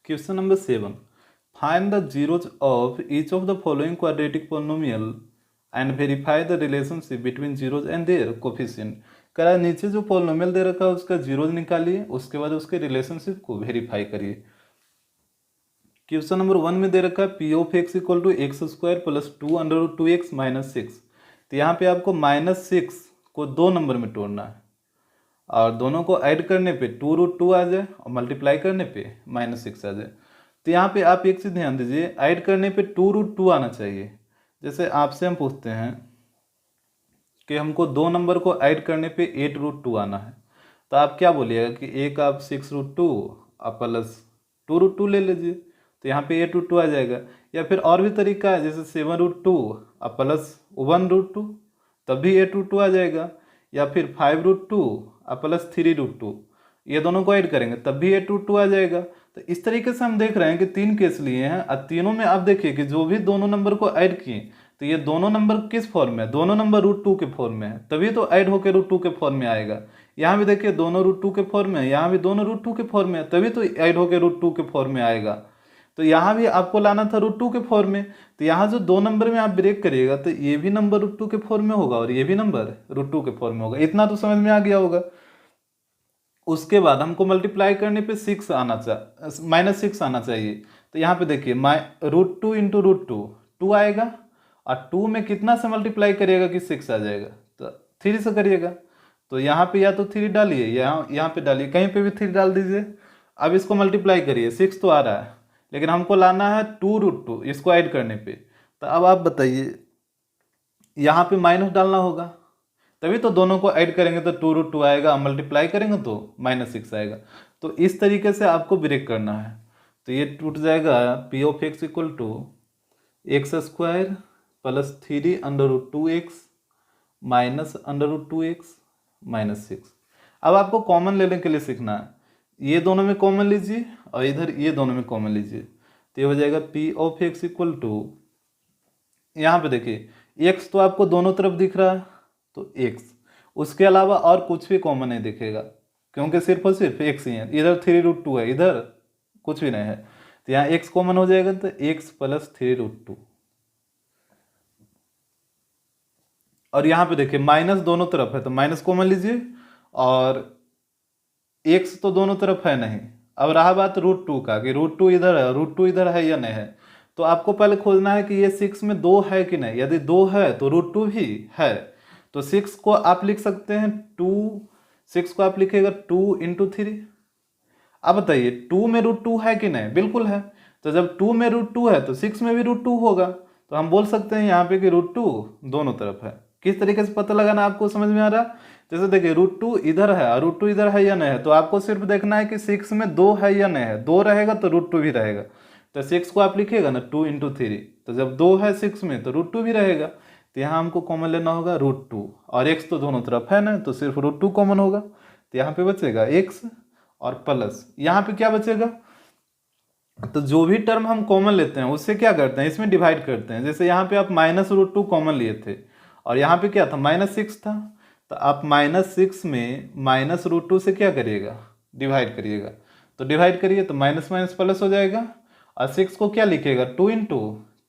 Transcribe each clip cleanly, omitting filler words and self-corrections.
Question number 7. Find the zeros of each of the following quadratic polynomial and verify the relationship between zeros and their coefficient. करा नीचे जो polynomial दे रखा है उसका zeros निकालिए, उसके बाद उसके रिलेशनशिप को वेरीफाई करिए। क्वेश्चन नंबर 1 में दे रखा है p of x equal to x square plus 2√2x minus 6। तो यहाँ पे आपको -6 को दो नंबर में तोड़ना है और दोनों को ऐड करने पे 2√2 आ जाए और मल्टीप्लाई करने पे -6 आ जाए। तो यहाँ पे आप एक चीज़ ध्यान दीजिए, ऐड करने पे 2√2 आना चाहिए। जैसे आपसे हम पूछते हैं कि हमको दो नंबर को ऐड करने पे 8√2 आना है, तो आप क्या बोलिएगा कि एक आप 6√2 और प्लस 2√2 ले लीजिए, तो यहाँ पे 8√2 आ जाएगा। या फिर और भी तरीका है, जैसे 7√2 और प्लस 1√2 तब भी 8√2 आ जाएगा। या फिर 5√2 और प्लस 3√2 ये दोनों को ऐड करेंगे तब भी 8√2 आ जाएगा। तो इस तरीके से हम देख रहे हैं कि तीन केस लिए हैं और तीनों में आप देखिए कि जो भी दोनों नंबर को ऐड किए तो ये दोनों नंबर किस फॉर्म में है, दोनों नंबर √2 के फॉर्म में है, तभी तो ऐड होकर √2 के फॉर्म में आएगा। यहाँ भी देखिए दोनों √2 के फॉर्म में है, यहाँ भी दोनों √2 के फॉर्म में है, तभी तो ऐड होकर √2 के फॉर्म में आएगा। तो यहाँ भी आपको लाना था √2 के फॉर्म में, तो यहाँ जो दो नंबर में आप ब्रेक करिएगा तो ये भी नंबर √2 के फॉर्म में होगा और ये भी नंबर √2 के फॉर्म में होगा। इतना तो समझ में आ गया होगा। उसके बाद हमको मल्टीप्लाई करने पे -6 आना चाहिए। तो यहाँ पे देखिए √2 इंटू √2 2 आएगा और 2 में कितना से मल्टीप्लाई करिएगा कि 6 आ जाएगा, तो 3 से करिएगा। तो यहाँ पे या तो 3 डालिए, यहाँ पे डालिए, कहीं पे भी 3 डाल दीजिए। अब इसको मल्टीप्लाई करिए, 6 तो आ रहा है लेकिन हमको लाना है 2√2 इसको ऐड करने पे। तो अब आप बताइए, यहाँ पे माइनस डालना होगा तभी तो दोनों को ऐड करेंगे तो 2√2 आएगा, मल्टीप्लाई करेंगे तो -6 आएगा। तो इस तरीके से आपको ब्रेक करना है। तो ये टूट जाएगा P of x equal to x square plus 3√2x minus √2x minus 6। अब आपको कॉमन लेने के लिए सीखना है, ये दोनों में कॉमन लीजिए और इधर ये दोनों में कॉमन लीजिए, तो ये हो जाएगा P of x equal to, यहाँ पे देखिए x तो आपको दोनों तरफ दिख रहा है तो x, उसके अलावा और कुछ भी कॉमन नहीं दिखेगा क्योंकि सिर्फ और सिर्फ x ही है। इधर 3√2 है, इधर कुछ भी नहीं है, तो यहाँ x कॉमन हो जाएगा तो x प्लस 3√2। और यहाँ पे देखिए माइनस दोनों तरफ है तो माइनस कॉमन लीजिए और x तो दोनों तरफ है नहीं। अब रहा बात √2 का कि √2 इधर है, √2 इधर है या नहीं है, तो आपको पहले खोजना है कि ये 6 में 2 है कि नहीं। यदि 2 है तो √2 भी है, तो 6 को आप लिख सकते हैं 6 को आप लिखेगा 2 इंटू 3। अब बताइए 2 में √2 है कि नहीं, बिल्कुल है। तो जब 2 में √2 है तो 6 में भी √2 होगा, तो हम बोल सकते हैं यहाँ पे कि √2 दोनों तरफ है। किस तरीके से पता लगाना आपको समझ में आ रहा है? जैसे देखिए √2 इधर है और √2 इधर है या नहीं है, तो आपको सिर्फ देखना है कि 6 में 2 है या नहीं है। 2 रहेगा तो √2 भी रहेगा, तो 6 को आप लिखिएगा ना 2 इंटू 3, तो जब 2 है 6 में तो √2 भी रहेगा। तो यहाँ हमको कॉमन लेना होगा √2 और x तो दोनों तरफ है ना, तो सिर्फ √2 कॉमन होगा, तो यहाँ पे बचेगा x और प्लस यहाँ पे क्या बचेगा। तो जो भी टर्म हम कॉमन लेते हैं उससे क्या करते हैं, इसमें डिवाइड करते हैं। जैसे यहाँ पे आप -√2 कॉमन लिए थे और यहाँ पे क्या था -6 था, तो आप -6 में -√2 से क्या करिएगा, डिवाइड करिएगा। तो डिवाइड करिए तो माइनस माइनस प्लस हो जाएगा और 6 को क्या लिखेगा 2 इंटू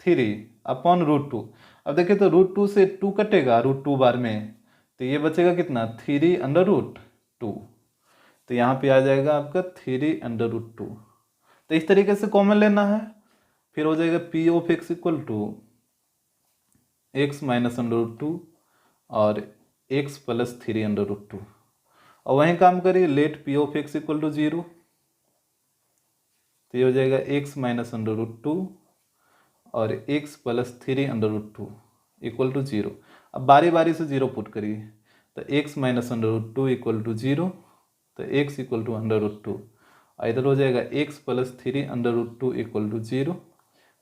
3 अपॉन √2। अब देखिए तो √2 से 2 कटेगा √2 बार में, तो ये बचेगा कितना 3√2। तो यहाँ पे आ जाएगा आपका 3√2। तो इस तरीके से कॉमन लेना है, फिर हो जाएगा P of x equal to x minus √2 और x प्लस 3√2। और वहीं काम करिए let p of x equal to 0, तो ये हो जाएगा x माइनस √2 और x प्लस 3√2 इक्वल टू 0। अब बारी बारी से 0 पुट करिए, तो x माइनस √2 इक्वल टू 0, तो x इक्वल टू √2 और इधर हो जाएगा x प्लस 3√2 इक्वल टू 0,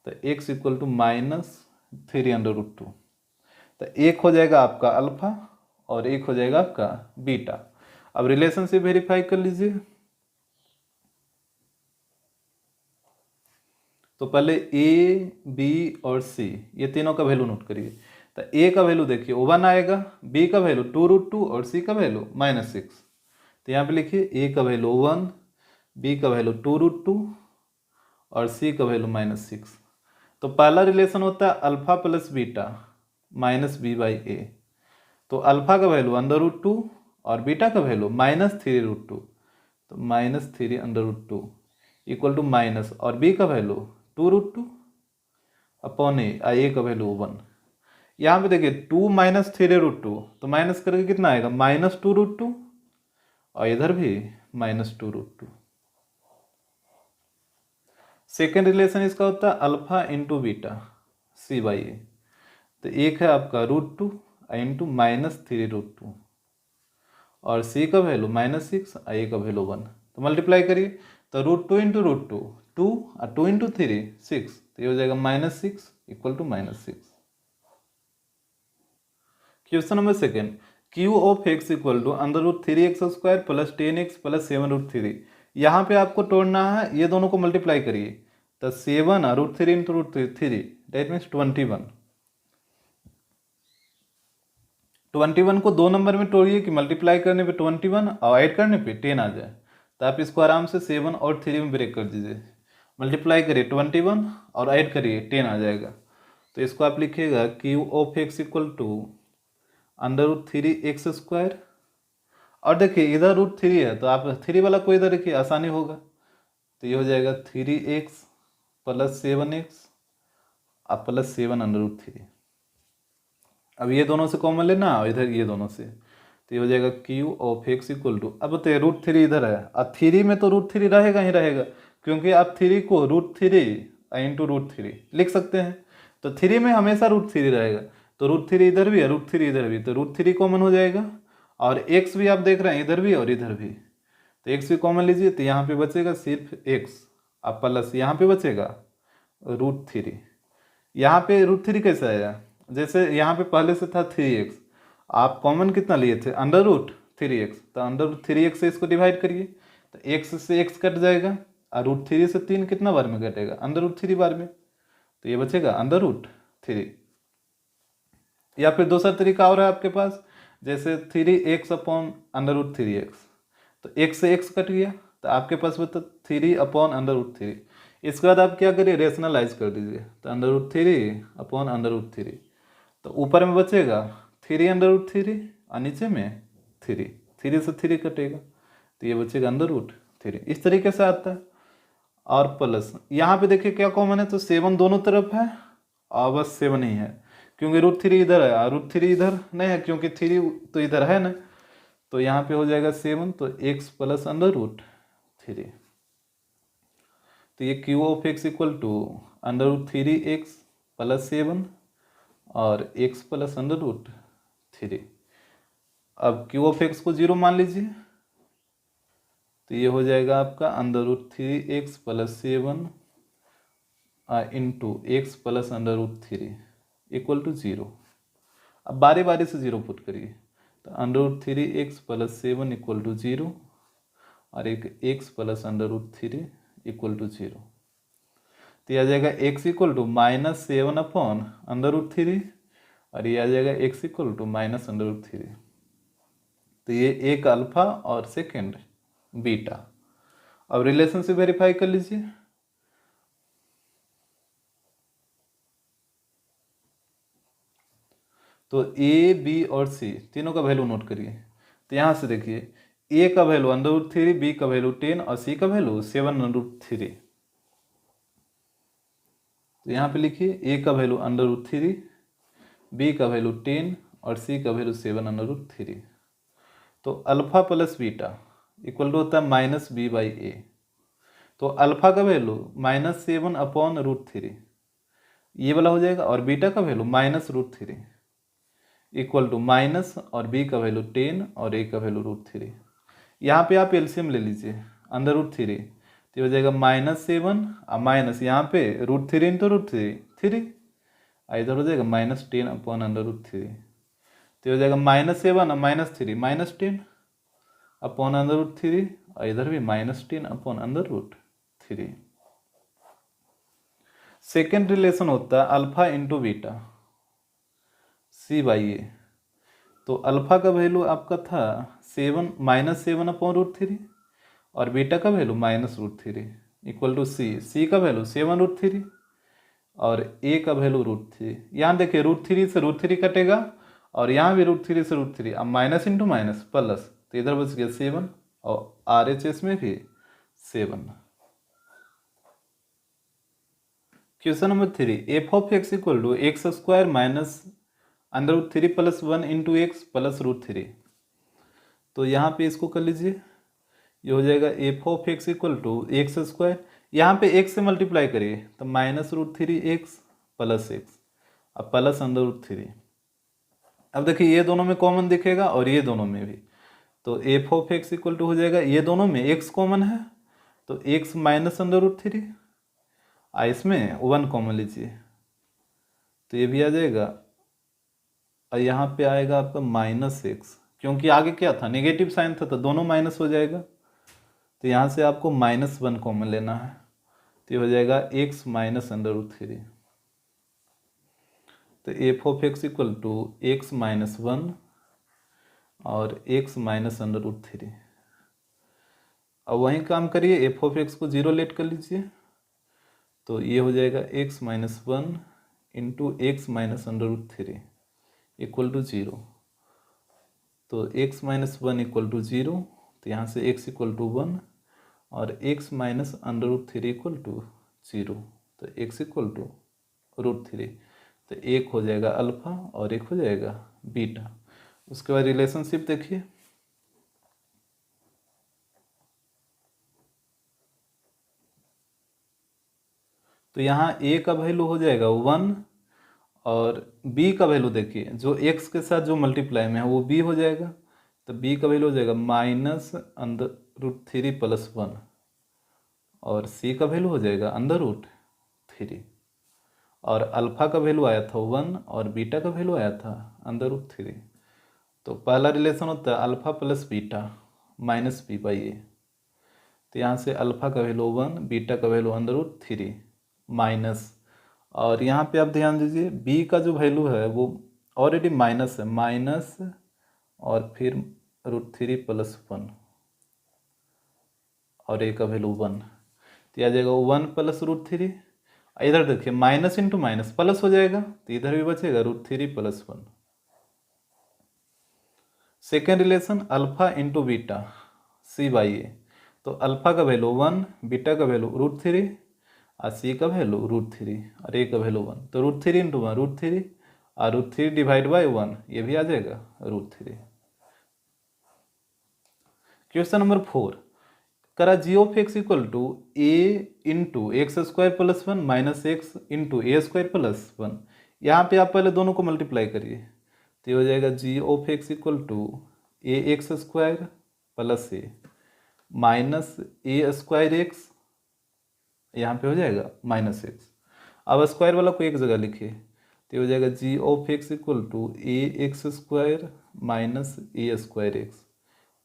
तो x इक्वल टू -3√2। तो एक हो जाएगा आपका अल्फा और एक हो जाएगा आपका बीटा। अब रिलेशनशिप वेरीफाई कर लीजिए। तो पहले a, b और c ये तीनों का वैल्यू नोट करिए। तो a का वैल्यू देखिए 1 आएगा, b का वैल्यू 2√2 और c का वैल्यू -6। तो यहाँ पे लिखिए a का वैल्यू 1, b का वैल्यू 2√2 और सी का वैल्यू -6। तो पहला रिलेशन होता है alpha plus beta minus B by A. तो अल्फा का वैल्यू √2 और बीटा का वैल्यू -3√2, तो -3√2 इक्वल टू माइनस, और बी का वैल्यू 2√2 अपॉन ए का वैल्यू 1। यहाँ पे देखिए 2 - 3√2, तो माइनस करके कितना आएगा -2√2, और इधर भी -2√2। सेकेंड रिलेशन इसका होता है alpha into beta C by A. तो एक है आपका √2 इंटू -3√2, और सी का वैल्यू -6 और ए का वैल्यू 1। तो मल्टीप्लाई करिए, तो √2 इंटू √2 2 और 2 इंटू 3 6, तो ये हो जाएगा -6 equal to -6। Question number second, q of x equal to √3x² plus 10x plus 7√3। यहाँ पे आपको तोड़ना है, ये दोनों को मल्टीप्लाई करिए, तो 7 √3 इंटू √3 दैट मीन्स 21। 21 को दो नंबर में तोड़िए कि मल्टीप्लाई करने पे 21 और ऐड करने पे 10 आ जाए। तो आप इसको आराम से 7 और 3 में ब्रेक कर दीजिए, मल्टीप्लाई करिए 21 और ऐड करिए 10 आ जाएगा। तो इसको आप लिखिएगा q of x equal to √3x²। और देखिए इधर √3 है, तो आप 3 वाला को इधर रखिए, आसानी होगा। तो ये हो जाएगा 3x प्लस 7x और प्लस 7√3। अब ये दोनों से कॉमन लेना और इधर ये दोनों से, तो ये हो जाएगा q of x equal to, अब बताइए √3 इधर है और 3 में तो √3 रहेगा ही रहेगा, क्योंकि आप 3 को √3 इंटू √3 लिख सकते हैं। तो 3 में हमेशा √3 रहेगा, तो √3 इधर भी है, √3 इधर भी, तो √3 कॉमन हो जाएगा। और x भी आप देख रहे हैं इधर भी और इधर भी, तो x भी कॉमन लीजिए, तो यहाँ पे बचेगा सिर्फ x, अब प्लस यहाँ पे बचेगा √3। यहाँ पे √3 कैसे आया, जैसे यहाँ पे पहले से था 3x, आप कॉमन कितना लिए थे √3x, तो √3x से इसको डिवाइड करिए, तो x से x कट जाएगा, और √3 से 3 कितना बार में कटेगा √3 बार में, तो ये बचेगा √3। या फिर दूसरा तरीका और है आपके पास, जैसे 3x अपॉन √3x, तो x से x कट गया, तो आपके पास बता 3 अपॉन √3। इसके बाद आप क्या करिए, रेशनलाइज कर दीजिए, तो √3 अपॉन √3, तो ऊपर में बचेगा 3 और नीचे में 3 से 3 कटेगा, तो ये बचेगा √3। इस तरीके से आता है। और प्लस यहाँ पे देखिए क्या कॉमन है, तो 7 दोनों तरफ है और बस 7 ही है, क्योंकि √3 इधर है और √3 इधर नहीं है, क्योंकि 3 तो इधर है ना, तो यहाँ पे हो जाएगा 7, तो x प्लस √3। तो ये q of x equal to √3x plus 7 और x प्लस √3। अब क्यू ऑफ एक्स को 0 मान लीजिए, तो ये हो जाएगा आपका √3x plus 7 into x plus √3 equal to 0। अब बारी बारी से 0 पुट करिए, तो √3x प्लस 7 इक्वल टू 0 और एक x प्लस √3 इक्वल टू 0। तो ये आ जाएगा x इक्वल टू -7 अपॉन √3 और ये आ जाएगा x इक्वल टू -√3। तो ये एक अल्फा और सेकेंड बीटा। अब रिलेशनशिप वेरीफाई कर लीजिए। तो a b और c तीनों का वैल्यू नोट करिए। तो यहाँ से देखिए a का वैल्यू √3, b का वैल्यू 10 और c का वैल्यू 7√3। तो यहाँ पे लिखिए a का वैल्यू √3, b का वैल्यू 10 और c का वैल्यू 7√3। तो alpha plus beta equal to होता है -b/a। तो अल्फा का वैल्यू -7 अपॉन √3 ये वाला हो जाएगा, और बीटा का वैल्यू -√3 इक्वल टू माइनस, और b का वैल्यू 10 और a का वैल्यू √3। यहाँ पे आप एलसीएम ले लीजिए √3, तो हो जाएगा -7 और माइनस यहाँ पे √3 इंटू √3 3, इधर हो जाएगा -10 अपॉन √3, तो हो जाएगा -7 और -3 -10 अपॉन √3 और इधर भी -10 अपॉन √3। सेकेंड रिलेशन होता है अल्फा इंटू बीटा c/a। तो अल्फा का वैल्यू आपका था -7 अपॉन √3 और बीटा का वैल्यू -√3। इक्वल टू सी का वैल्यू 7√3 और ए का वैल्यू √3। यहाँ देखिए √3 से √3 कटेगा और यहाँ भी √3 से √3, अब माइनस इंटू माइनस प्लस, तो इधर बच गया 7 और RHS में भी 7। Question number 3, f of x equal to x square minus √3 plus 1 into x plus √3। तो यहाँ पे इसको कर लीजिए, ये हो जाएगा F of x equal to x square, यहाँ पे एक्स से मल्टीप्लाई करिए तो -√3 एक्स प्लस एक्स, अब प्लस √3। अब देखिए ये दोनों में कॉमन दिखेगा और ये दोनों में भी, तो f of x equal to हो जाएगा, ये दोनों में एक्स कॉमन है तो एक्स माइनस √3, इसमें 1 कॉमन लीजिए तो ये भी आ जाएगा, और यहाँ पे आएगा आपका -x, क्योंकि आगे क्या था नेगेटिव साइन था तो दोनों माइनस हो जाएगा, तो यहाँ से आपको -1 कॉमन लेना है, तो ये हो जाएगा x माइनस √3। तो f of x equal to x minus 1 और x माइनस √3। अब वहीं काम करिए, एफ ऑफ एक्स को 0 लेट कर लीजिए, तो ये हो जाएगा x minus 1 into x minus √3 equal to 0। तो x माइनस 1 इक्वल टू 0, तो यहाँ से x इक्वल टू 1 और x माइनस √3 इक्वल टू 0, तो x इक्वल टू √3, तो एक हो जाएगा अल्फा और एक हो जाएगा बीटा। उसके बाद रिलेशनशिप देखिए, तो यहाँ a का वैल्यू हो जाएगा 1 और b का वैल्यू देखिए जो x के साथ जो मल्टीप्लाई में है वो b हो जाएगा, तो b का वैल्यू हो जाएगा -√3 प्लस 1 और c का वैल्यू हो जाएगा √3 और अल्फा का वैल्यू आया था 1 और बीटा का वैल्यू आया था √3। तो पहला रिलेशन होता है alpha plus beta minus b/a, तो यहाँ से अल्फा का वैल्यू 1, बीटा का वैल्यू √3 माइनस, और यहाँ पे आप ध्यान दीजिए b का जो वैल्यू है वो ऑलरेडी माइनस है, माइनस और फिर √3 प्लस 1 और a का वैल्यू 1, तो यह आ जाएगा 1 प्लस √3। इधर देखिए माइनस इंटू माइनस प्लस हो जाएगा, तो इधर भी बचेगा √3 plus 1। Second relation alpha into beta c/a, तो अल्फा का वैल्यू 1, बीटा का वैल्यू √3 और c का वैल्यू √3 और a का वैल्यू 1, तो √3 इंटू 1 √3 और √3 डिवाइड बाई 1 ये भी आ जाएगा √3। क्वेश्चन नंबर 4, करा G of x equal to A into X square plus 1 minus X into A square plus 1। यहाँ पे आप पहले दोनों को मल्टीप्लाई करिए, तो ये हो जाएगा G of x equal to A X square plus A minus A square X, यहाँ पे हो जाएगा माइनस एक्स। अब स्क्वायर वाला को एक जगह लिखिए, तो हो जाएगा G of x equal to A X square minus A square X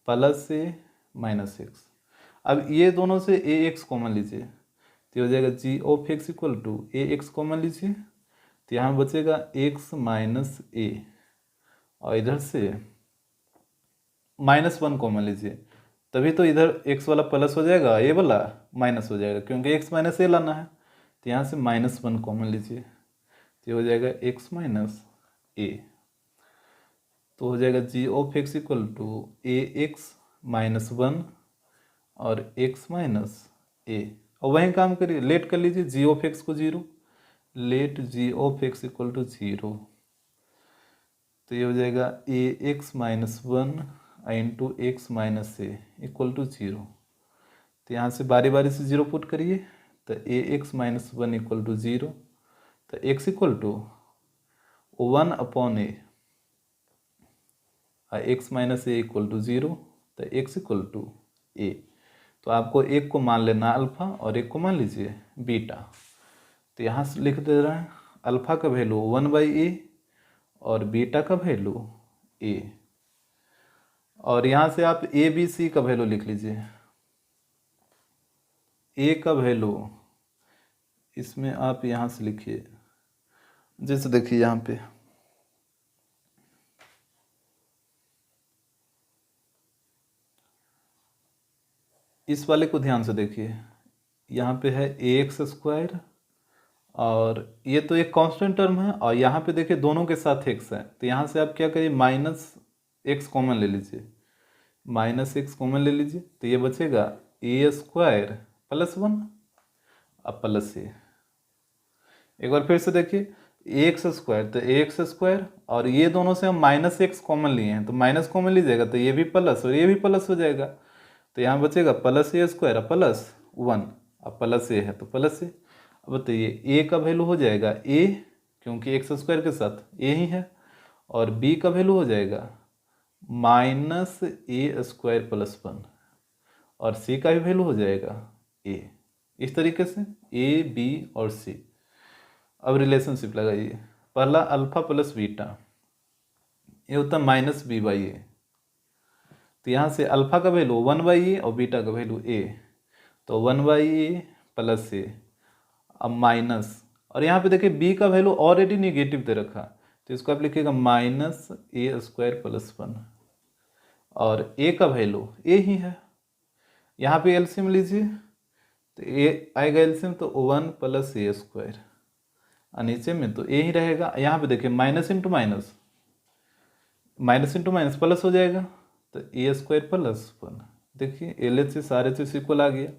plus A minus X. अब ये दोनों से ए एक्स कॉमन लीजिए, तो हो जाएगा G of x equal to A X common लीजिए, तो यहाँ बचेगा एक्स माइनस ए और इधर से -1 कॉमन लीजिए, तभी तो इधर x वाला प्लस हो जाएगा, ए वाला माइनस हो जाएगा, क्योंकि x माइनस ए लाना है, तो यहाँ से -1 कॉमन लीजिए, तो हो जाएगा x माइनस ए, तो हो जाएगा G of x equal to A x minus 1 और x माइनस ए, और वहीं काम करिए लेट कर लीजिए जी ऑफ एक्स को 0, let G of x equal to 0, तो ये हो जाएगा A x minus 1 into x minus A equal to 0, तो यहाँ से बारी बारी से 0 पुट करिए, तो a x minus 1 equal to 0, तो x equal to 1 upon a और x minus A equal to 0, तो एक्स इक्वल टू ए, तो आपको एक को मान लेना अल्फा और एक को मान लीजिए बीटा, तो यहाँ से लिख दे रहे हैं अल्फा का वैल्यू 1/a और बीटा का वैल्यू a, और यहाँ से आप ए बी सी का वैल्यू लिख लीजिए। a का वैल्यू इसमें आप यहाँ से लिखिए, जैसे देखिए यहाँ पे इस वाले को ध्यान से देखिए, यहाँ पे है ax², और ये तो एक कांस्टेंट टर्म है, और यहाँ पे देखिए दोनों के साथ x है, तो यहाँ से आप क्या करिए -x कॉमन ले लीजिए, -x कॉमन ले लीजिए, तो ये बचेगा a² + 1 अब प्लस a। एक बार फिर से देखिए ax², तो ax², और ये दोनों से हम -x कॉमन लिए हैं, तो माइनस कॉमन लीजिएगा तो ये भी प्लस और ये भी प्लस हो जाएगा, तो यहाँ बचेगा +a² +1, अब प्लस a है तो प्लस a। अब बताइए a का वैल्यू हो जाएगा a, क्योंकि x² के साथ a ही है, और b का वैल्यू हो जाएगा -a² +1, और c का भी वैल्यू हो जाएगा a। इस तरीके से a, b और c। अब रिलेशनशिप लगाइए, पहला अल्फा प्लस बीटा, ये होता है -b/a, तो यहाँ से अल्फा का वैल्यू 1/a और बीटा का वैल्यू a, तो 1/a + a, अब माइनस, और यहाँ पे देखिए b का वैल्यू ऑलरेडी निगेटिव दे रखा, तो इसको आप लिखिएगा -a² + 1, और a का वैल्यू a ही है, यहाँ पे एलसीएम लीजिए, तो a आएगा एलसीएम तो 1 + a², और नीचे में तो a ही रहेगा। यहाँ पे देखिए minus into minus, minus into minus plus हो जाएगा, तो a² + 1, देखिए LHS से सारे चीज इक्वल आ गया।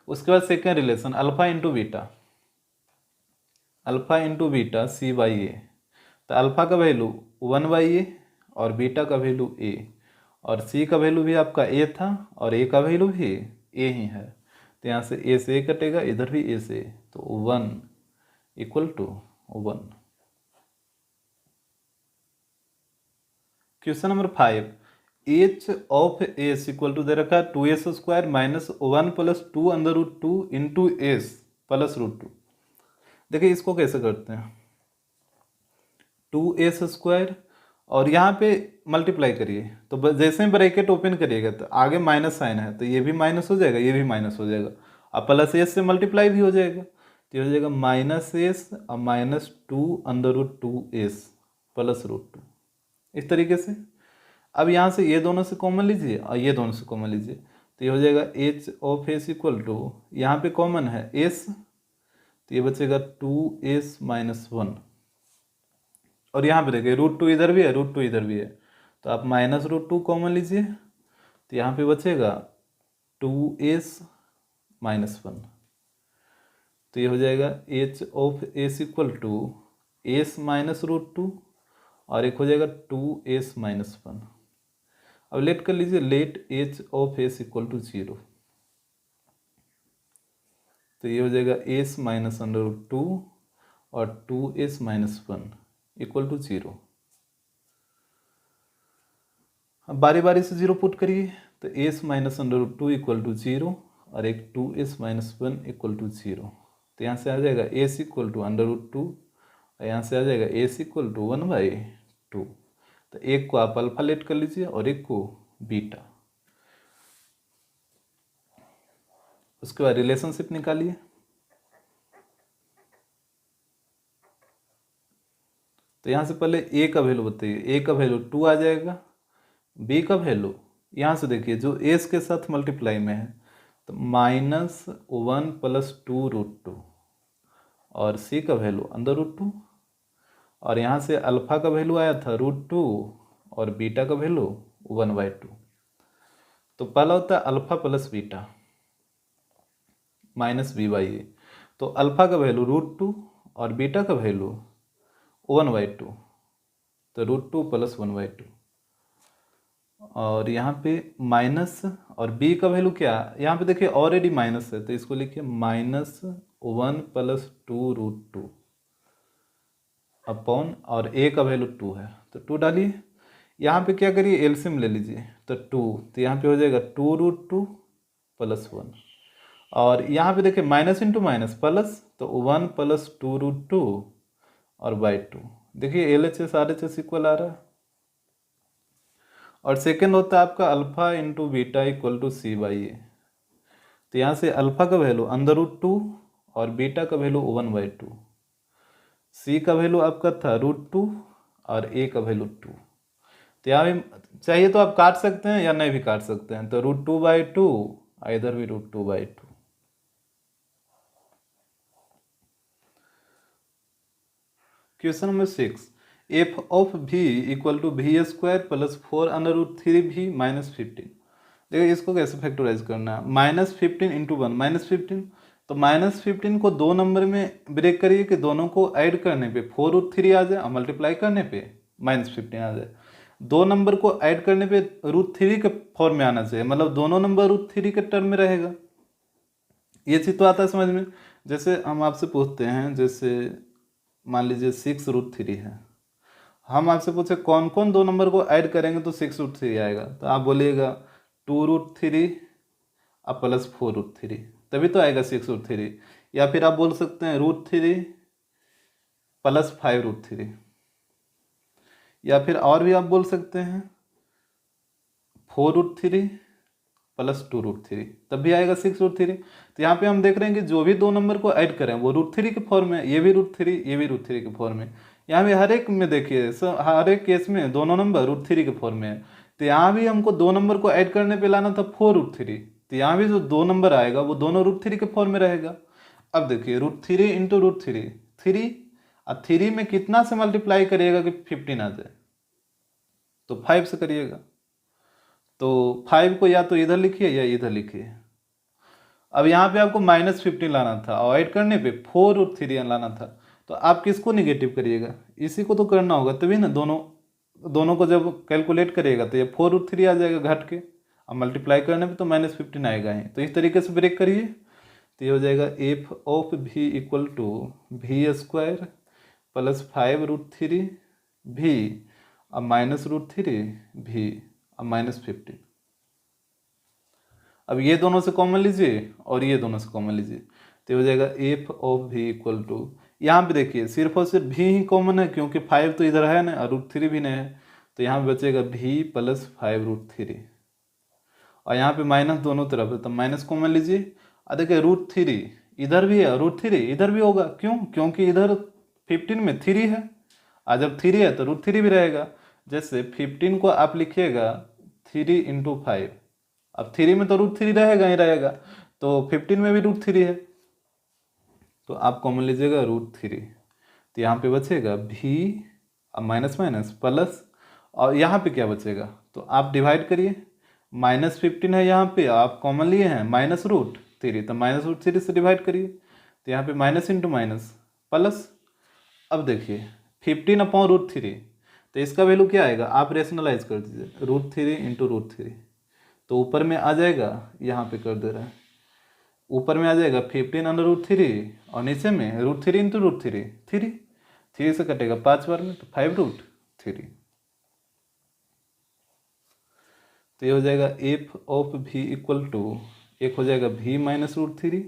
उसके बाद second relation alpha into beta, alpha into beta c/a, तो अल्फा का वैल्यू 1/a और बीटा का वैल्यू a, और c का वैल्यू भी आपका a था और a का वैल्यू भी a ही है, तो यहाँ से a से a कटेगा, इधर भी a से, तो 1 = 1। Question number 5, h of s equal to दे रखा है 2s² - 1 + 2√2 इंटू s + √2। देखिए इसको कैसे करते हैं, 2s² और यहाँ पे मल्टीप्लाई करिए, तो जैसे ही ब्रैकेट ओपन करिएगा तो आगे माइनस साइन है, तो ये भी माइनस हो जाएगा, ये भी माइनस हो जाएगा, अब प्लस s से मल्टीप्लाई भी हो जाएगा, तो ये हो जाएगा -s और -2√2s + √2, इस तरीके से। अब यहाँ से ये दोनों से कॉमन लीजिए और ये दोनों से कॉमन लीजिए, तो ये हो जाएगा h of s equal to, यहाँ पे कॉमन है s, तो ये बचेगा 2s - 1, और यहाँ पे देखिए √2 इधर भी है, √2 इधर भी है, तो आप -√2 कॉमन लीजिए, तो यहाँ पे बचेगा 2s - 1, तो ये हो जाएगा h of s equal to s - √2, और एक हो जाएगा 2s - 1। अब लेट कर लीजिए, let h of s equal to 0, तो ये हो जाएगा s - √2 और 2s - 1 इक्वल टू 0। अब बारी बारी से 0 पुट करिए, तो s - √2 इक्वल टू 0 और एक 2s - 1 इक्वल टू 0, तो यहाँ से आ जाएगा s इक्वल टू √2, और यहाँ से आ जाएगा s इक्वल टू 1/2, तो एक को आप अल्फा लेट कर लीजिए और एक को बीटा। उसके बाद रिलेशनशिप निकालिए, तो यहाँ से पहले a का वैल्यू बताइए, a का वैल्यू 2 आ जाएगा, b का वैल्यू यहाँ से देखिए जो s के साथ मल्टीप्लाई में है, तो -1 + 2√2, और c का वैल्यू √2, और यहाँ से अल्फा का वैल्यू आया था √2 और बीटा का वैल्यू 1/2। तो पहला होता है अल्फा प्लस बीटा -b/a, तो अल्फा का वैल्यू √2 और बीटा का वैल्यू 1/2, तो √2 + 1/2, और यहाँ पे माइनस, और b का वैल्यू क्या, यहाँ पे देखिए ऑलरेडी माइनस है, तो इसको लिखिए -1 + 2√2 अपॉन, और a का वैल्यू 2 है, तो 2 डालिए। यहाँ पे क्या करिए, एलसीएम ले लीजिए, तो 2, तो यहाँ पे हो जाएगा 2√2 + 1, और यहाँ पे देखिए माइनस इंटू माइनस प्लस, तो 1 + 2√2 और /2, देखिए LHS RHS इक्वल आ रहा है। और सेकेंड होता है आपका alpha into beta equal to c/a, तो यहाँ से अल्फा का वैल्यू √2 और बीटा का वैल्यू 1/2, c का वैल्यू आपका था √2 और a का वैल्यू 2, तो यहाँ भी चाहिए तो आप काट सकते हैं या नहीं भी काट सकते हैं, तो √2/2, इधर भी √2/2। क्वेश्चन नंबर 6, एफ ऑफ भी equal to we square plus 4√3 b minus 15। देखिए इसको कैसे फैक्टराइज करना है, -15 इंटू 1 -15, तो -15 को दो नंबर में ब्रेक करिए कि दोनों को ऐड करने पे 4√3 आ जाए और मल्टीप्लाई करने पे -15 आ जाए। दो नंबर को ऐड करने पे √3 के फॉर्म में आना चाहिए, मतलब दोनों नंबर √3 के टर्म में रहेगा। ये चीज़ तो आता है समझ में। जैसे हम आपसे पूछते हैं, जैसे मान लीजिए 6√3 है, हम आपसे पूछे कौन कौन दो नंबर को ऐड करेंगे तो 6√3 आएगा, तो आप बोलिएगा 2√3 अब प्लस 4√3, तभी तो आएगा 6√3। या फिर आप बोल सकते हैं √3 प्लस 5√3, या फिर और भी आप बोल सकते हैं 4√3 प्लस 2√3, तब भी आएगा 6√3। तो यहाँ पे हम देख रहे हैं कि जो भी दो नंबर को ऐड करें वो √3 के फॉर्म में, ये भी √3 ये भी √3 के फॉर्म में। यहाँ पे हर एक में देखिए हर एक केस में दोनों नंबर √3 के फॉर्म में है। तो यहाँ भी हमको दो नंबर को ऐड करने पे लाना था 4√3, तो यहाँ भी जो दो नंबर आएगा वो दोनों √3 के फॉर्म में रहेगा। अब देखिए √3 इंटू √3, 3 और 3 में कितना से मल्टीप्लाई करिएगा कि 15 आ जाए, तो 5 से करिएगा। तो 5 को या तो इधर लिखिए या इधर लिखिए। अब यहाँ पे आपको -15 लाना था और ऐड करने पे 4√3 लाना था, तो आप किसको निगेटिव करिएगा, इसी को तो करना होगा, तभी ना दोनों को जब कैलकुलेट करिएगा तो ये 4√3 आ जाएगा घट के, अब मल्टीप्लाई करने पे तो -15 आएगा ही। तो इस तरीके से ब्रेक करिए, तो ये हो जाएगा एफ ऑफ भी equal to we square plus 5√3 भी अब -√3 भी अब -15। अब ये दोनों से कॉमन लीजिए और ये दोनों से कॉमन लीजिए, तो हो जाएगा एफ ऑफ भी इक्वल टू, यहाँ पे देखिए सिर्फ और सिर्फ भी ही कॉमन है क्योंकि 5 तो इधर है ना और √3 भी नहीं है, तो यहाँ पे बचेगा भी प्लस 5√3 और यहाँ पे माइनस दोनों तरफ है तो माइनस कॉमन लीजिए। और देखिए √3 इधर भी है, √3 इधर भी होगा, क्यों, क्योंकि इधर 15 में 3 है और जब 3 है तो √3 भी रहेगा। जैसे 15 को आप लिखिएगा 3 इंटू 5, अब 3 में तो √3 रहेगा ही रहेगा, तो 15 में भी √3 है, तो आप कॉमन लीजिएगा √3, तो यहाँ पे बचेगा भी अब माइनस माइनस प्लस, और यहाँ पे क्या बचेगा तो आप डिवाइड करिए, -15 है यहाँ पे, आप कॉमन लिए हैं -√3, तो -√3 से डिवाइड करिए, तो यहाँ पे माइनस इंटू माइनस प्लस। अब देखिए 15/√3, तो इसका वैल्यू क्या आएगा, आप रेशनलाइज कर दीजिए, √3 इंटू √3, तो ऊपर में आ जाएगा, यहाँ पे कर दे रहा है, ऊपर में आ जाएगा 15/√3 और नीचे में √3 इंटू √3, 3 से कटेगा 5 बार में तो 5√3। तो ये हो जाएगा एफ ऑफ भी इक्वल टू, एक हो जाएगा भी -√3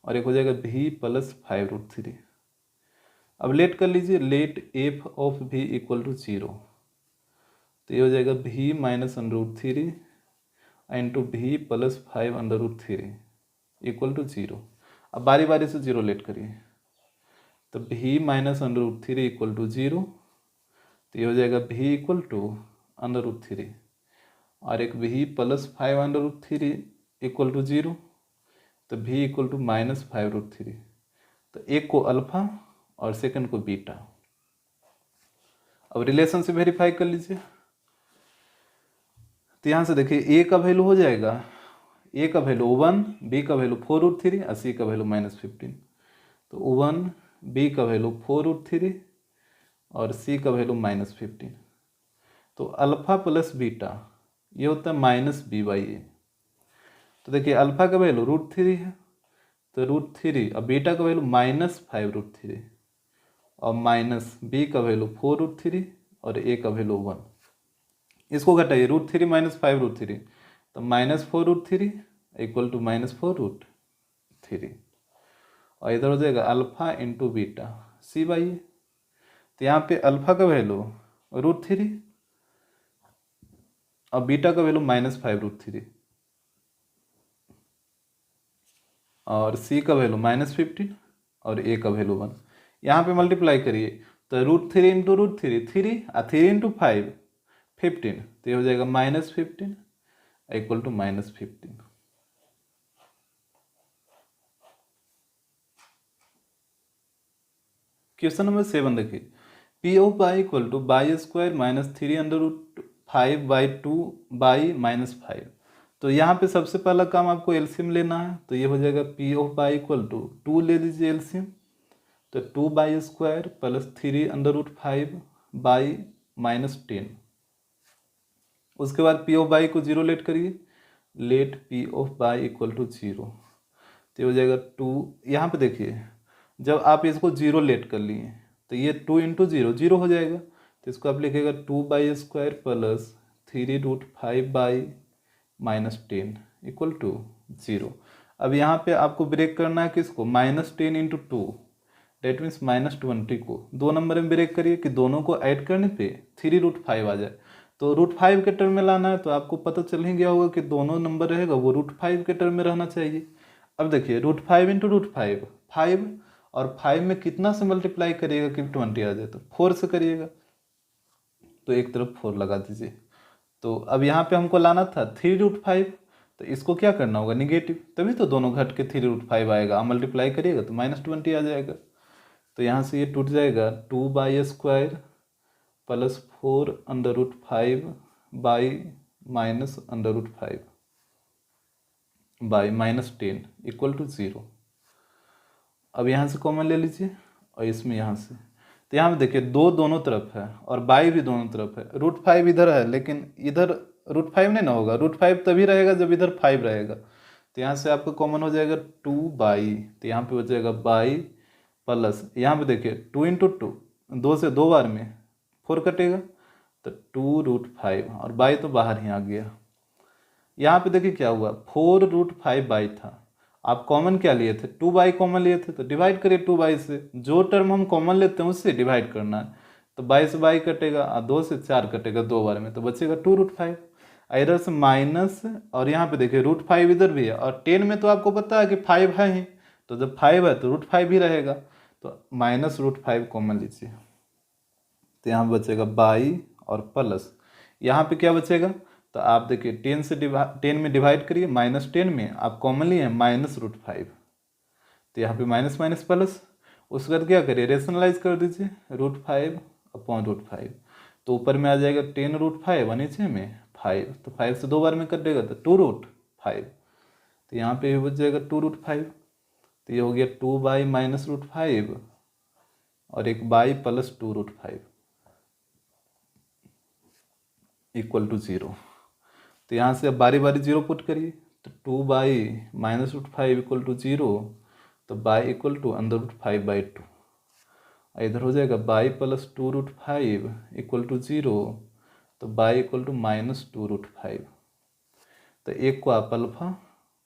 और एक हो जाएगा भी प्लस 5√3। अब लेट कर लीजिए, लेट एफ ऑफ भी इक्वल टू 0, तो ये हो जाएगा भी -√3 इंटू भी प्लस 5√3 इक्वल टू 0। अब बारी बारी से 0 लेट करिए, तो भी -√3 इक्वल टू 0, तो ये हो जाएगा भी इक्वल टू √3 और एक भी प्लस 5√3 इक्वल टू 0, तो भी इक्वल टू -5√3, तो एक को अल्फा और सेकंड को बीटा। अब रिलेशन से वेरीफाई कर लीजिए, तो यहाँ से देखिए ए का वैल्यू हो जाएगा, ए का वैल्यू 1, बी का वैल्यू 4√3 और सी का वैल्यू -15, तो 1 बी का वैल्यू 4√3 और सी का वैल्यू -15, तो अल्फा प्लस बीटा ये होता है -b/a। तो देखिए अल्फा का वैल्यू √3 है, तो √3 और बीटा का वैल्यू -5√3 और माइनस बी का वैल्यू 4√3 और ए का वैल्यू 1। इसको घटाइए, √3 - 5√3, तो -4√3 इक्वल टू -4√3 और इधर हो जाएगा अल्फा इंटू बीटा c/a। तो यहाँ पे अल्फा का वैल्यू √3 और बीटा का वैल्यू -5√3 और सी का वैल्यू -15 और ए का वैल्यू 1। यहाँ पे मल्टीप्लाई करिए, तो √3 इंटू √3 3 और 3 इंटू 5 15, तो ये हो जाएगा -15 इक्वल टू -15। क्वेश्चन नंबर 7 देखिए, P of y equal two by square minus 3√5/2 तो यहाँ पे सबसे पहला काम आपको एलसीएम लेना है, तो ये हो जाएगा P of y equal to 2 ले लीजिए एलसीएम, तो 2/² प्लस 3√5/-10। उसके बाद पी ऑफ बाई को जीरो लेट करिए, let p of y equal to 0, तो ये हो जाएगा 2। यहाँ पे देखिए जब आप इसको जीरो लेट कर लिए तो ये 2 इंटू जीरो जीरो हो जाएगा, तो इसको आप लिखेगा 2/² प्लस 3√5/-10 इक्वल टू 0। अब यहाँ पे आपको ब्रेक करना है किसको, -10 इंटू 2 डेट मीन्स -20 को 2 नंबर में ब्रेक करिए कि दोनों को ऐड करने पे 3√5 आ जाए। तो √5 के टर्म में लाना है, तो आपको पता चल ही गया होगा कि दोनों नंबर रहेगा वो √5 के टर्म में रहना चाहिए। अब देखिए √5 इंटू √5 5, और 5 में कितना से मल्टीप्लाई करिएगा कि 20 आ जाए, तो 4 से करिएगा, तो एक तरफ 4 लगा दीजिए। तो अब यहाँ पे हमको लाना था 3√5, तो इसको क्या करना होगा निगेटिव, तभी तो दोनों घट के 3√5 आएगा, आप मल्टीप्लाई करिएगा तो -20 आ जाएगा। तो यहाँ से ये टूट जाएगा 2/² प्लस 4√5/-10 इक्वल टू 0। अब यहाँ से कॉमन ले लीजिए और इसमें यहाँ से, तो यहाँ पे देखिए दोनों तरफ है और बाई भी दोनों तरफ है। √5 इधर है लेकिन इधर √5 नहीं ना होगा, √5 तभी रहेगा जब इधर 5 रहेगा, तो यहाँ से आपको कॉमन हो जाएगा 2/, तो यहाँ पे हो जाएगा बाई प्लस, यहाँ पे देखिए 2 इंटू 2, 2 से 2 बार में 4 कटेगा, तो 2√5 और बाई तो बाहर ही आ गया। यहाँ पे देखिए क्या हुआ, 4√5 था, आप कॉमन क्या लिए थे 2/, कॉमन लिए थे तो डिवाइड करिए 2/, से जो टर्म हम कॉमन लेते हैं उससे डिवाइड करना है, तो 22 से 22 कटेगा और 2 से 4 कटेगा 2 बार में, तो बचेगा 2√5। इधर से माइनस, और यहाँ पे देखिए √5 इधर भी है और 10 में तो आपको पता है कि 5 है ही, तो जब 5 है तो √5 भी रहेगा, तो -√5 कॉमन लीजिए, तो यहाँ बचेगा बाई और प्लस, यहाँ पे क्या बचेगा, तो आप देखिए 10 में डिवाइड करिए, -10 में आप कॉमनली है -√5, तो यहाँ पे माइनस माइनस प्लस, उसके बाद क्या करिए रेशनलाइज कर दीजिए √5/√5, तो ऊपर में आ जाएगा 10√5 और नीचे में 5, तो 5 से 2 बार में कटेगा तो 2√5, तो यहाँ पे बच जाएगा 2√5, तो ये हो गया 2/-√5 और एक बाई प्लस 2√5 इक्वल टू 0। तो यहाँ से अब बारी बारी 0 पुट करिए, तो 2/-√5 इक्वल टू 0, तो बाई इक्वल टू √5/2, इधर हो जाएगा बाई प्लस 2√5 इक्वल टू 0, तो बाई इक्वल टू -2√5, तो एक को आप अल्फा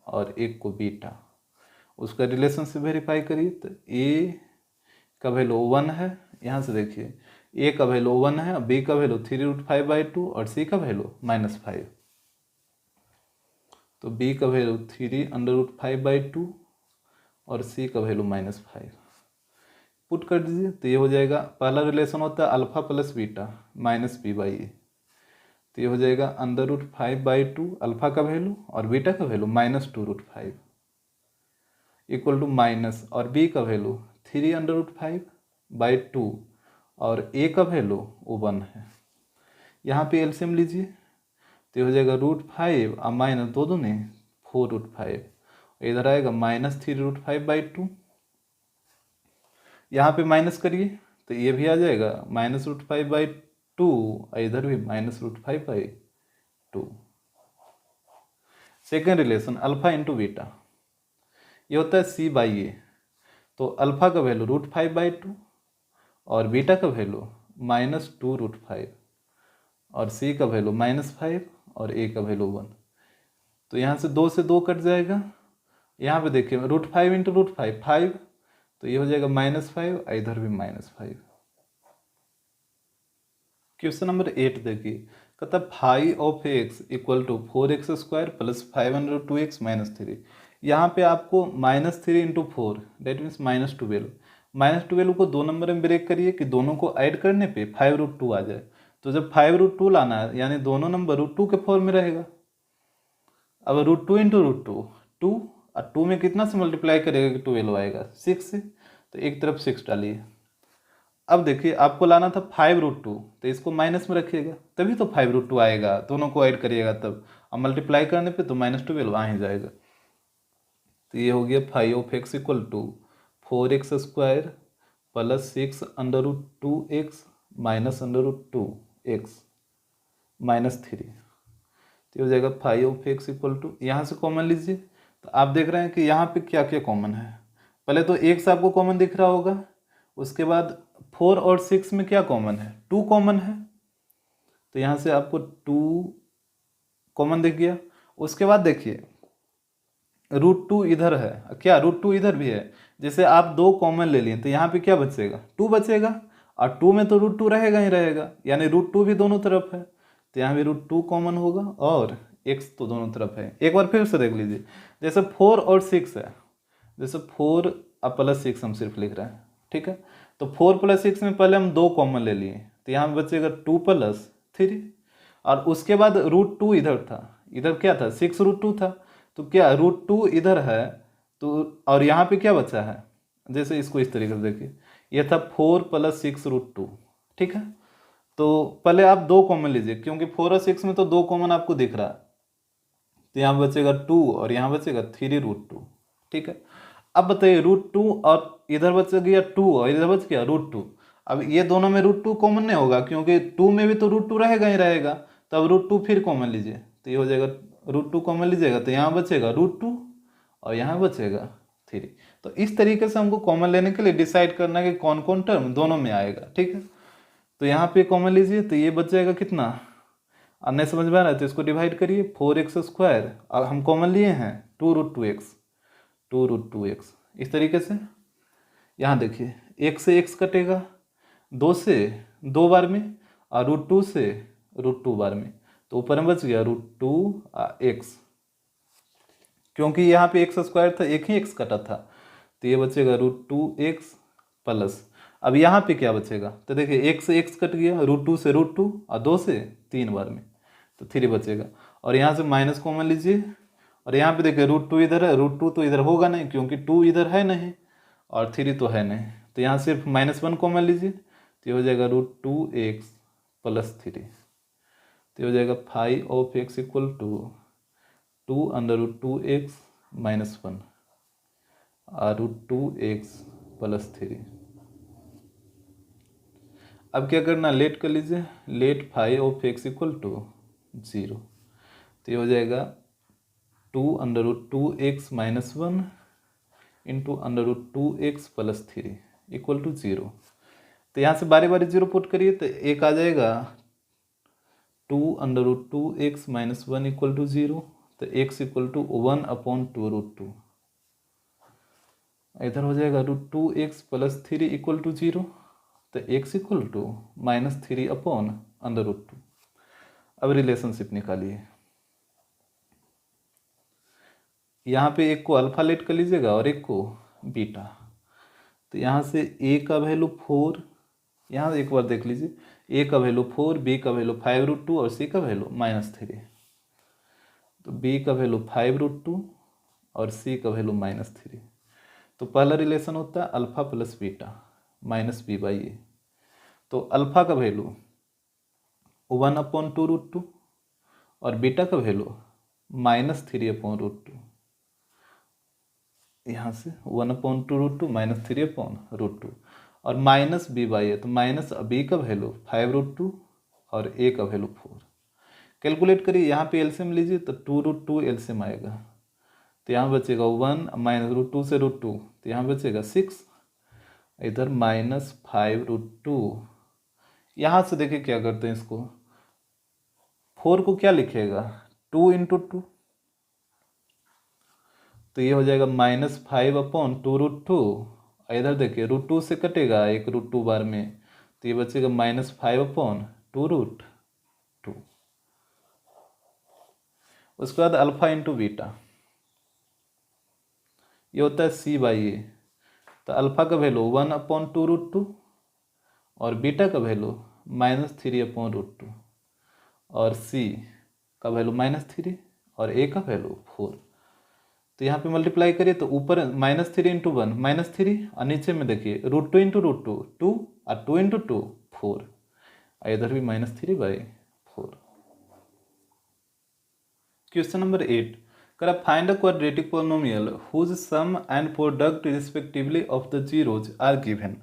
और एक को बीटा, उसका रिलेशनशिप वेरीफाई करिए, तो ए का वैल्यू 1 है, यहाँ से देखिए ए का वैल्यू 1 है, बी का वैल्यू 3√5/2 और सी का वैल्यू -5, तो बी का वैल्यू 3√5/2 और सी का वैल्यू -5 पुट कर दीजिए, तो ये हो जाएगा, पहला रिलेशन होता है अल्फा प्लस बीटा -b/a, तो ये हो जाएगा √5/2 अल्फा का वैल्यू और बीटा का वैल्यू -2√5 इक्वल टू माइनस, और बी का वैल्यू 3√5/2 और ए का वैल्यू 1 है। यहाँ पे एलसीएम लीजिए, तो हो जाएगा √5 और माइनस 2 दूनी 4√5, इधर आएगा -3√5/2, यहाँ पे माइनस करिए तो ये भी आ जाएगा -√5/2 और इधर भी -√5/2। Second relation alpha into beta, ये होता है c/a, तो अल्फा का वैल्यू √5/2 और बीटा का वैल्यू -2√5 और सी का वैल्यू -5 और ए का वैल्यू 1, तो यहाँ से 2 से 2 कट जाएगा, यहाँ पे देखिए √5 इंटू √5 5, तो ये हो जाएगा -5, इधर भी -5। क्वेश्चन नंबर 8 देखिए, कहता phi of x equal to 4x² plus 502x - 3। यहाँ पे आपको -3 इंटू 4 डेट मीन्स -12 को 2 नंबर में ब्रेक करिए कि दोनों को ऐड करने पे 5√2 आ जाए, तो जब 5√2 लाना है यानी दोनों नंबर √2 के फॉर्म में रहेगा। अब √2 इंटू √2 2, और 2 में कितना से मल्टीप्लाई करेगा कि 12 आएगा 6 से, तो एक तरफ 6 डालिए, अब देखिए आपको लाना था 5√2, तो इसको माइनस में रखिएगा तभी तो 5√2 आएगा, दोनों को ऐड करिएगा तब, अब मल्टीप्लाई करने पे तो -12 आ ही जाएगा। तो ये हो गया 5 equal to 4x² plus 6√2x minus √2x -3, तो हो जाएगा 5 इक्वल टू, यहाँ से कॉमन लीजिए तो आप देख रहे हैं कि यहाँ पे क्या क्या कॉमन है। पहले तो x आपको कॉमन दिख रहा होगा, उसके बाद 4 और 6 में क्या कॉमन है, 2 कॉमन है, तो यहाँ से आपको 2 कॉमन दिख गया। उसके बाद देखिए √2 इधर है, क्या √2 इधर भी है, जैसे आप 2 कॉमन ले लिए तो यहाँ पे क्या बचेगा, 2 बचेगा, और 2 में तो √2 रहेगा ही रहेगा, यानी √2 भी दोनों तरफ है, तो यहाँ भी √2 कॉमन होगा और x तो दोनों तरफ है। एक बार फिर से देख लीजिए, जैसे 4 और 6 है, जैसे 4 और प्लस 6 हम सिर्फ लिख रहे हैं, ठीक है, तो 4 + 6 में पहले हम 2 कॉमन ले लिए, तो यहाँ बचेगा 2 + 3, और उसके बाद √2 इधर था, इधर क्या था 6√2 था, तो क्या √2 इधर है, तो और यहाँ पे क्या बचा है, जैसे इसको इस तरीके से देखिए, ये था 4 + 6√2, ठीक है, तो पहले आप 2 कॉमन लीजिए, क्योंकि 4 और 6 में तो 2 कॉमन आपको दिख रहा है, तो यहाँ बचेगा 2 और यहाँ बचेगा 3√2, ठीक है। अब बताइए √2 और इधर बच गया 2 और इधर बच गया √2, अब ये दोनों में √2 कॉमन नहीं होगा, क्योंकि 2 में भी तो √2 रहेगा ही रहेगा, तो अब √2 फिर कॉमन लीजिए, तो ये हो जाएगा √2 कॉमन लीजिएगा, तो यहाँ बचेगा √2 और यहाँ बचेगा 3। तो इस तरीके से हमको कॉमन लेने के लिए डिसाइड करना है कि कौन कौन टर्म दोनों में आएगा, ठीक है। तो यहाँ पे कॉमन लीजिए, तो ये बच जाएगा कितना, अब नहीं समझ में आ रहा है तो इसको डिवाइड करिए, 4x², अब हम कॉमन लिए हैं 2√2x, इस तरीके से। यहाँ देखिए x से x कटेगा, 2 से 2 बार में, और √2 से √2 बार में, तो ऊपर में बच गया √2x, क्योंकि यहाँ पे x² था, एक ही x कटा था, तो ये बचेगा √2x प्लस, अब यहाँ पे क्या बचेगा, तो देखिए x से x कट गया, √2 से √2 और 2 से 3 बार में, तो 3 बचेगा, और यहाँ से माइनस कॉमन लीजिए, और यहाँ पे देखिए √2 इधर है, √2 तो इधर होगा नहीं क्योंकि 2 इधर है नहीं और 3 तो है नहीं, तो यहाँ सिर्फ -1 कॉमन लीजिए, तो ये हो जाएगा √2x प्लस 3, तो ये हो जाएगा 5 इक्वल टू 2√2x - 1 और √2x प्लस 3। अब क्या करना, लेट कर लीजिए, लेट 5 इक्वल टू 0, तो ये हो जाएगा 2√2x - 1 into √2x plus 3 equal to 0। तो यहाँ से बारी बारी 0 पुट करिए, तो एक आ जाएगा 2√2x - 1 इक्वल टू 0, तो x इक्वल टू 1/2√2, इधर हो जाएगा √2x प्लस 3 इक्वल टू 0, तो x इक्वल टू -3/√2। अब रिलेशनशिप निकालिए, यहाँ पे एक को अल्फा लेट कर लीजिएगा और एक को बीटा, तो यहाँ से a का वैल्यू 4, यहाँ एक बार देख लीजिए, a का वैल्यू 4, b का वैल्यू 5√2 और c का वैल्यू -3, तो b का वैल्यू 5√2 और c का वैल्यू -3, तो पहला रिलेशन होता है अल्फा प्लस बीटा -b/a, तो अल्फा का वैल्यू 1/2√2 और बीटा का वैल्यू -3/√2, यहाँ से 1/2√2 -3/√2 और -b/a, तो -b का वैल्यू 5√2 और a का वैल्यू 4। कैलकुलेट करिए, यहाँ पे एलसीएम लीजिए तो 2√2 एलसीएम आएगा, तो यहाँ बचेगा 1 -√2 से √2, तो यहाँ बचेगा 6, इधर -5√2। यहाँ से देखिए क्या करते हैं, इसको 4 को क्या लिखेगा 2 × 2, तो ये हो जाएगा -5/2√2, इधर देखिए √2 से कटेगा एक √2 बार में, तो ये बचेगा -5/2√2। उसके बाद अल्फा इंटू बीटा, ये होता है c/a, तो अल्फा का वैल्यू 1/2√2 और बीटा का वैल्यू -3/√2 और c का वैल्यू -3 और a का वैल्यू 4। तो यहाँ पे मल्टीप्लाई करिए तो ऊपर -3 × 1 -3 और नीचे में देखिए √2 × √2 2 और 2 इंटू 2 4, इधर भी -3/4। क्वेश्चन नंबर 8, करा find a quadratic polynomial whose sum and product respectively of the zeros are given,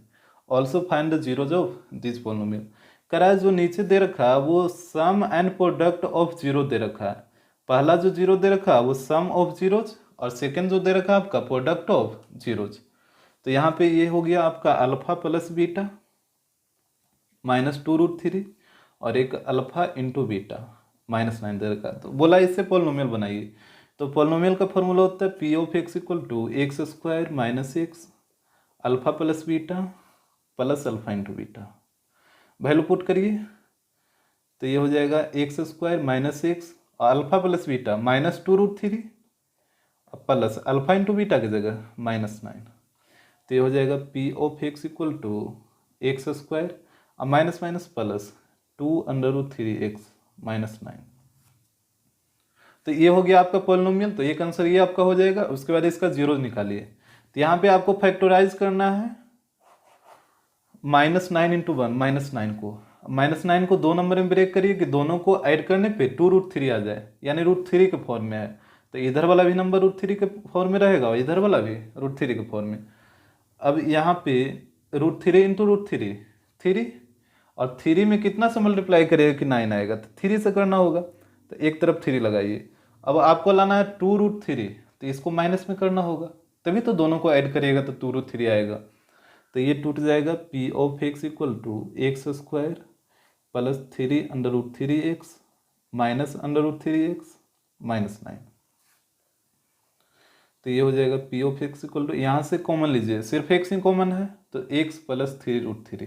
also find the zeros of this polynomial. करा जो नीचे दे रखा है वो sum and product of zero दे रखा है। पहला जो जीरो दे रखा है वो सम ऑफ जीरोज, और सेकेंड जो दे रखा है आपका प्रोडक्ट ऑफ जीरोज। तो यहाँ पे ये हो गया आपका अल्फा प्लस बीटा -2√3, और एक अल्फा इंटू बीटा -9 दे रखा है। तो बोला इससे पोलिनोमियल बनाइए। तो पोलिनोमियल का फॉर्मूला होता है p of x equal to x square minus x alpha plus beta plus alpha into beta. Value put करिए तो ये हो जाएगा x square minus x alpha plus beta -2√3 plus alpha into beta की जगह -9। तो ये हो जाएगा P of x equal to x square और माइनस माइनस प्लस 2√3x -9। तो ये हो गया आपका पोलिनोमियल। तो एक आंसर ये आपका हो जाएगा। उसके बाद इसका जीरो निकालिए। तो यहाँ पे आपको फैक्टराइज करना है -9 इंटू 1 -9 को 2 नंबर में ब्रेक करिए कि दोनों को ऐड करने पे 2√3 आ जाए, यानी √3 के फॉर्म में है। तो इधर वाला भी नंबर √3 के फॉर्म में रहेगा और इधर वाला भी √3 के फॉर्म में। अब यहाँ पे √3 इंटू √3 3, और 3 में कितना से मल्टीप्लाई करेगा कि 9 आएगा, तो 3 से करना होगा। तो एक तरफ 3 लगाइए। अब आपको लाना है 2√3, तो इसको माइनस में करना होगा, तभी तो दोनों को ऐड करिएगा तो 2√3 आएगा। तो ये टूट जाएगा P of x equal to x square plus 3√3x minus √3x -9। तो ये हो जाएगा P of x equal to, यहाँ से कॉमन लीजिए, सिर्फ एक्स ही कॉमन है तो x प्लस 3√3,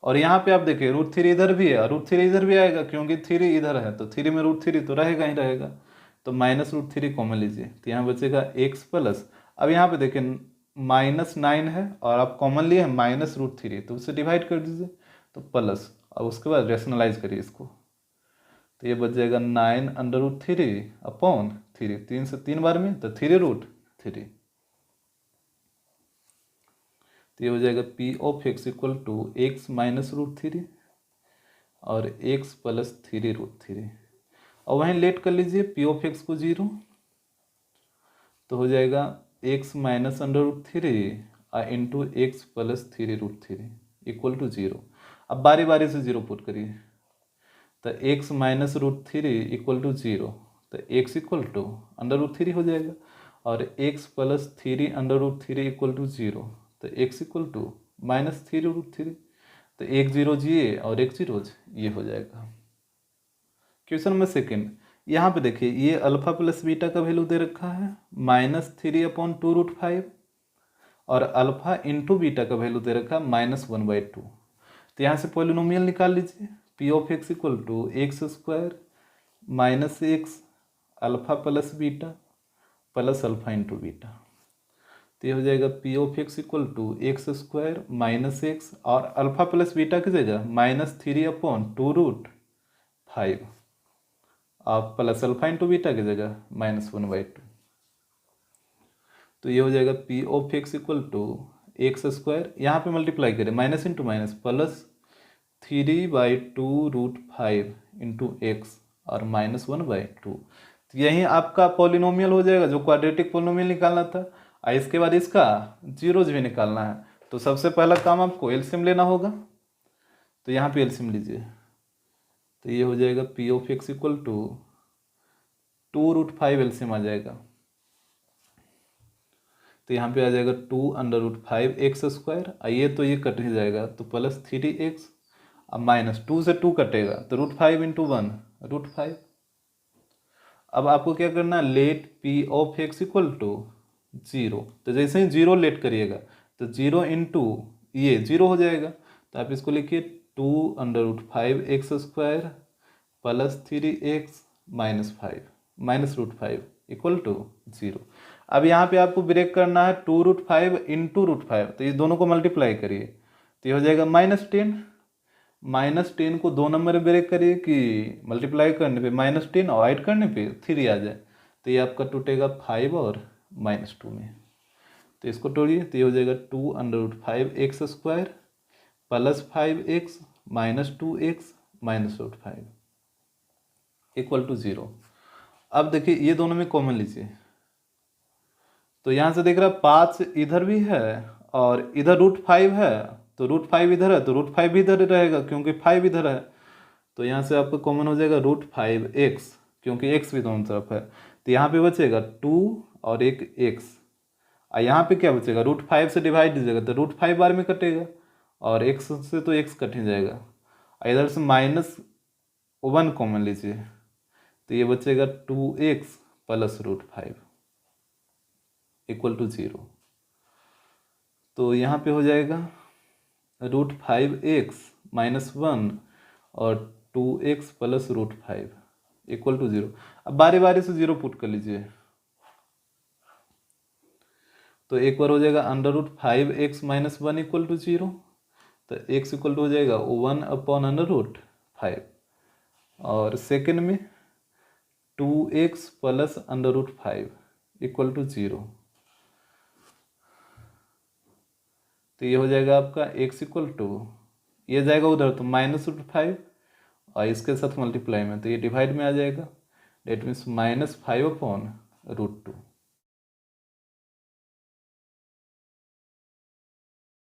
और यहाँ पे आप देखिए √3 इधर भी है और √3 इधर भी आएगा, क्योंकि 3 इधर है तो 3 में √3 तो रहेगा ही रहेगा। तो -√3 कॉमन लीजिए, तो यहाँ बचेगा x प्लस, अब यहाँ पे देखिए -9 है और आप कॉमन लिए हैं -√3, तो उसे डिवाइड कर दीजिए तो प्लस, और उसके बाद रेशनलाइज करिए इसको। तो ये बच जाएगा 9√3 अपॉन 3, 3 से 3 बार में तो 3√3। तो ये हो जाएगा P of x equal to x minus √3 और एक्स प्लस 3√3, और वहीं लेट कर लीजिए पी ऑफ एक्स को 0, तो हो जाएगा x minus √3 into x plus 3√3 equal to 0। अब बारी बारी से 0 पुट करिए, तो एक्स माइनस √3 इक्वल टू 0, तो एक्स इक्वल टू √3 हो जाएगा, और एक्स प्लस 3 इक्वल टू 0, तो x इक्वल टू -3√3। तो एक जीरो ये और एक जीरो ये हो जाएगा। क्वेश्चन नंबर सेकेंड, यहाँ पे देखिए ये अल्फा प्लस बीटा का वैल्यू दे रखा है -3/2√5, और अल्फा इंटू बीटा का वैल्यू दे रखा है -1/2। तो यहाँ से पॉलिनोमियल निकाल लीजिए, p of x equal to x square minus x alpha plus beta plus alpha into beta. तो ये हो जाएगा P of x equal to x square minus x और अल्फा प्लस बीटा की जगह -3/2√5 और प्लस अल्फा इंटू बीटा की जगह -1/2। तो ये हो जाएगा P of x equal to x square, यहाँ पे मल्टीप्लाई करें minus into minus plus 3/2√5 into x और -1/2। तो यही आपका पॉलिनोमियल हो जाएगा जो क्वाड्रेटिक पॉलिनोमियल निकालना था। और इसके बाद इसका जीरोज भी निकालना है। तो सबसे पहला काम आपको एलसीएम लेना होगा, तो यहाँ पे एलसीएम लीजिए। तो ये हो जाएगा P of x equal to 2√5 LCM आ जाएगा। तो यहाँ पे आ जाएगा 2√5 एक्स स्क्वायर, ये तो ये कट ही जाएगा तो प्लस 3x, अब माइनस 2 से 2 कटेगा तो √5 इंटू 1 √5। अब आपको क्या करना है, let p of x equal to 0। तो जैसे ही 0 लेट करिएगा तो 0 इंटू ये 0 हो जाएगा। तो आप इसको लिखिए 2√5 x square plus 3x minus 5 equal to 0। अब यहाँ पे आपको ब्रेक करना है 2√5 इंटू √5, तो ये दोनों को मल्टीप्लाई करिए तो ये हो जाएगा -10। -10 को 2 नंबर में ब्रेक करिए कि मल्टीप्लाई करने पे -10 और ऐड करने पे 3 आ जाए, तो ये आपका टूटेगा 5 और -2 में। तो इसको तोड़िए तो ये हो जाएगा 2√5 x square plus 5x minus 2x minus root 5 equal to 0। अब देखिए ये दोनों में कॉमन लीजिए, तो यहाँ से देख रहा 5 इधर भी है और इधर रूट 5 है, तो रूट 5 इधर है तो रूट 5 भी इधर रहेगा क्योंकि 5 इधर है। तो यहाँ से आपको कॉमन हो जाएगा रूट 5x, क्योंकि x भी दोनों तरफ है। तो यहाँ पे बचेगा 2 और एक x, और यहाँ पे क्या बचेगा, रूट 5 से डिवाइड दीजिएगा तो रूट 5 बार में कटेगा और x से तो x कट ही जाएगा। इधर से -1 कॉमन लीजिए, तो ये बचेगा 2x plus root 5 equal to 0। तो यहाँ पे हो जाएगा रूट 5x माइनस 1 और 2x plus root 5 equal to 0। अब बारी बारी से 0 पुट कर लीजिए, तो एक बार हो जाएगा under root 5x minus 1 equal to 0, तो x इक्वल टू हो जाएगा 1 अपॉन अंडर रूट 5, और सेकेंड में 2x plus under root 5 equal to 0। तो ये हो जाएगा आपका x इक्वल टू, ये जाएगा उधर तो माइनस रूट 5 और इसके साथ मल्टीप्लाई में, तो ये डिवाइड में आ जाएगा, डेट मीन्स -5 अपॉन रूट 2।